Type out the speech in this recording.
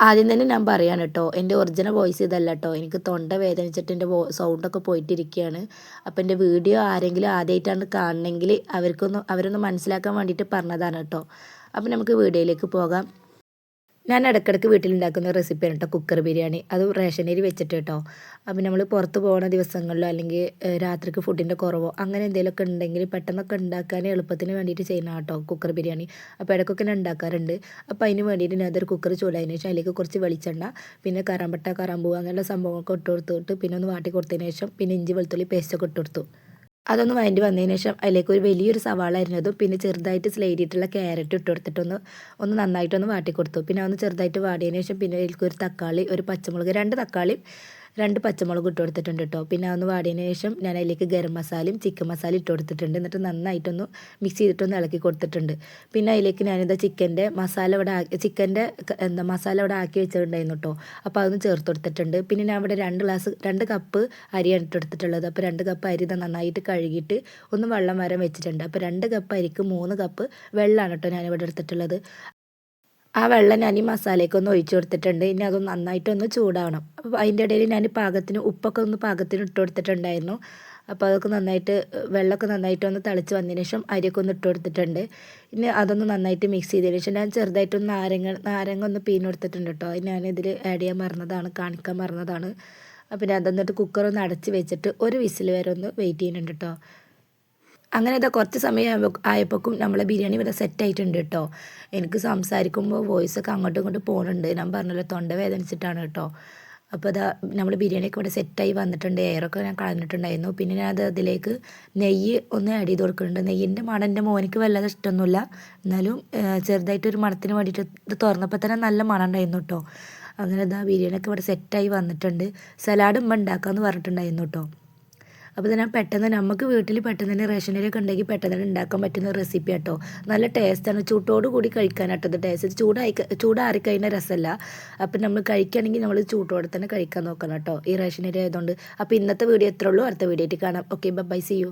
ആദ്യം തന്നെ ഞാൻ പറയാണ് കേട്ടോ, എൻ്റെ ഒറിജിനൽ വോയിസ് ഇതല്ല കേട്ടോ. എനിക്ക് തൊണ്ട വേദനിച്ചിട്ട് എൻ്റെ സൗണ്ടൊക്കെ പോയിട്ടിരിക്കുകയാണ്. അപ്പോൾ എൻ്റെ വീഡിയോ ആരെങ്കിലും ആദ്യമായിട്ടാണ് കാണണമെങ്കിൽ അവരൊന്ന് മനസ്സിലാക്കാൻ വേണ്ടിയിട്ട് പറഞ്ഞതാണ് കേട്ടോ. അപ്പോൾ നമുക്ക് വീഡിയോയിലേക്ക് പോകാം. ഞാൻ ഇടയ്ക്കിടയ്ക്ക് വീട്ടിലുണ്ടാക്കുന്ന റെസിപ്പിയാണ് കേട്ടോ കുക്കർ ബിരിയാണി. അത് റേഷൻ അരി വെച്ചിട്ട് കേട്ടോ. അപ്പോൾ നമ്മൾ പുറത്ത് പോകുന്ന ദിവസങ്ങളിലോ അല്ലെങ്കിൽ രാത്രിക്ക് ഫുഡിൻ്റെ കുറവോ അങ്ങനെ എന്തെങ്കിലുമൊക്കെ ഉണ്ടെങ്കിൽ പെട്ടെന്നൊക്കെ ഉണ്ടാക്കാൻ എളുപ്പത്തിന് വേണ്ടിയിട്ട് ചെയ്യുന്ന കേട്ടോ കുക്കർ ബിരിയാണി. അപ്പോൾ ഇടയ്ക്കൊക്കെ ഞാൻ ഉണ്ടാക്കാറുണ്ട്. അപ്പോൾ അതിന് വേണ്ടിയിട്ട് ഞാൻ അതൊരു കുക്കർ ചൂടായതിനു ശേഷം അതിലേക്ക് കുറച്ച് വെളിച്ചെണ്ണ, പിന്നെ കറാമ്പട്ട, കറാമ്പൂ അങ്ങനെയുള്ള സംഭവങ്ങളൊക്കെ ഇട്ട് കൊടുത്തിട്ട് പിന്നെ ഒന്ന് വാട്ടി കൊടുത്തതിന് ശേഷം പിന്നെ ഇഞ്ചി വെളുത്തുള്ളി പേസ്റ്റൊക്കെ ഇട്ട് കൊടുത്തു. അതൊന്ന് വഴണ്ടി വന്നതിന് ശേഷം അതിലേക്ക് ഒരു വലിയൊരു സവാള അരിഞ്ഞതും പിന്നെ ചെറുതായിട്ട് സ്ലൈഡ് ചെയ്തിട്ടുള്ള ക്യാരറ്റ് ഇട്ട് കൊടുത്തിട്ടൊന്ന് നന്നായിട്ടൊന്ന് വാട്ടി കൊടുത്തു. പിന്നെ അതൊന്ന് ചെറുതായിട്ട് വാടിയതിന് ശേഷം പിന്നെ അതിലേക്ക് ഒരു തക്കാളി, ഒരു പച്ചമുളക്, 2 തക്കാളി, 2 പച്ചമുളക് ഇട്ട് കൊടുത്തിട്ടുണ്ട് കേട്ടോ. പിന്നെ അതൊന്ന് വാടിയതിന് ശേഷം ഞാൻ അതിലേക്ക് ഗരം മസാലയും ചിക്കൻ മസാല ഇട്ട് കൊടുത്തിട്ടുണ്ട്. എന്നിട്ട് നന്നായിട്ടൊന്ന് മിക്സ് ചെയ്തിട്ടൊന്ന് ഇളക്കി കൊടുത്തിട്ടുണ്ട്. പിന്നെ അതിലേക്ക് ഞാനിതാ ചിക്കൻ്റെ മസാല ഇവിടെ ആക്കി വെച്ചിട്ടുണ്ടായിരുന്നു കേട്ടോ. അപ്പോൾ അതൊന്ന് ചേർത്ത് കൊടുത്തിട്ടുണ്ട്. പിന്നെ ഞാൻ ഇവിടെ 2 കപ്പ് അരിയാണ് ഇട്ടെടുത്തിട്ടുള്ളത്. അപ്പോൾ 2 കപ്പ് അരി നന്നായിട്ട് കഴുകിയിട്ട് ഒന്ന് വെള്ളം വരാൻ വെച്ചിട്ടുണ്ട്. അപ്പോൾ 2 കപ്പ് അരിക്ക് 3 കപ്പ് വെള്ളമാണ് കേട്ടോ ഞാനിവിടെ എടുത്തിട്ടുള്ളത്. ആ വെള്ളം ഞാൻ ഈ മസാലയ്ക്കൊന്ന് ഒഴിച്ച് കൊടുത്തിട്ടുണ്ട്. ഇനി അതൊന്ന് നന്നായിട്ടൊന്ന് ചൂടാവണം. അപ്പോൾ അതിൻ്റെ ഇടയിൽ ഞാൻ പാകത്തിന് ഇട്ട് കൊടുത്തിട്ടുണ്ടായിരുന്നു. അപ്പോൾ അതൊക്കെ നന്നായിട്ട് വെള്ളമൊക്കെ നന്നായിട്ടൊന്ന് തിളച്ച് വന്നതിന് ശേഷം അരിയൊക്കെ ഒന്ന് ഇട്ട് കൊടുത്തിട്ടുണ്ട്. ഇനി അതൊന്ന് നന്നായിട്ട് മിക്സ് ചെയ്തതിന് ശേഷം ഞാൻ ചെറുതായിട്ടൊന്ന് നാരങ്ങ ഒന്ന് പിഴിഞ്ഞെടുത്തിട്ടുണ്ട് കേട്ടോ. അത് ഞാനിതിൽ ആഡ് ചെയ്യാൻ കാണിക്കാൻ മറന്നതാണ്. അപ്പോൾ ഞാൻ അതൊന്നിട്ട് കുക്കറൊന്ന് അടച്ച് വെച്ചിട്ട് ഒരു വിസിൽ വരെ ഒന്ന് വെയിറ്റ് ചെയ്യുന്നുണ്ട് കേട്ടോ. അങ്ങനെ ഇതാ കുറച്ച് സമയം ആയപ്പോഴേക്കും നമ്മളെ ബിരിയാണി ഇവിടെ സെറ്റായിട്ടുണ്ട് കേട്ടോ. എനിക്ക് സംസാരിക്കുമ്പോൾ വോയിസൊക്കെ അങ്ങോട്ടും ഇങ്ങോട്ടും പോകുന്നുണ്ട്. ഞാൻ പറഞ്ഞല്ലോ തൊണ്ട വേദനിച്ചിട്ടാണ് കേട്ടോ. അപ്പോൾ ഇതാ നമ്മൾ ബിരിയാണിയൊക്കെ ഇവിടെ സെറ്റായി വന്നിട്ടുണ്ട്. എയറൊക്കെ ഞാൻ കളഞ്ഞിട്ടുണ്ടായിരുന്നു. പിന്നെ ഞാൻ അതിലേക്ക് നെയ്യ് ഒന്ന് ആഡ് ചെയ്ത് കൊടുക്കുന്നുണ്ട്. നെയ്യിൻ്റെ മണം എൻ്റെ മോനിക്ക് വല്ലാതെ ഇഷ്ടമൊന്നുമില്ല. എന്നാലും ചെറുതായിട്ടൊരു മണത്തിന് വേണ്ടിയിട്ട് ഇത് തുറന്നപ്പോൾ തന്നെ നല്ല മണം ഉണ്ടായിരുന്നു കേട്ടോ. അങ്ങനെ ഇതാ ബിരിയാണിയൊക്കെ ഇവിടെ സെറ്റായി വന്നിട്ടുണ്ട്. സലാഡ് ഉണ്ടാക്കാമെന്ന് പറഞ്ഞിട്ടുണ്ടായിരുന്നു കേട്ടോ. അപ്പോൾ തന്നെ പെട്ടെന്ന് നമുക്ക് വീട്ടിൽ പെട്ടെന്ന് തന്നെ റേഷൻ അരിയൊക്കെ ഉണ്ടെങ്കിൽ പെട്ടെന്ന് തന്നെ ഉണ്ടാക്കാൻ പറ്റുന്ന റെസിപ്പി കേട്ടോ. നല്ല ടേസ്റ്റാണ്. ചൂട്ടോട് കൂടി കഴിക്കാനായിട്ടത് ടേസ്റ്റ്. ചൂടാറിക്കഴിഞ്ഞാൽ രസമല്ല. അപ്പം നമ്മൾ കഴിക്കുകയാണെങ്കിൽ നമ്മൾ ചൂട്ടോടെ തന്നെ കഴിക്കാൻ നോക്കണം കേട്ടോ, ഈ റേഷൻ അരി ആയതുകൊണ്ട്. അപ്പോൾ ഇന്നത്തെ വീഡിയോ എത്ര ഉള്ളൂ. അടുത്ത വീഡിയോ ആയിട്ട് കാണാം. Okay, bye, see U.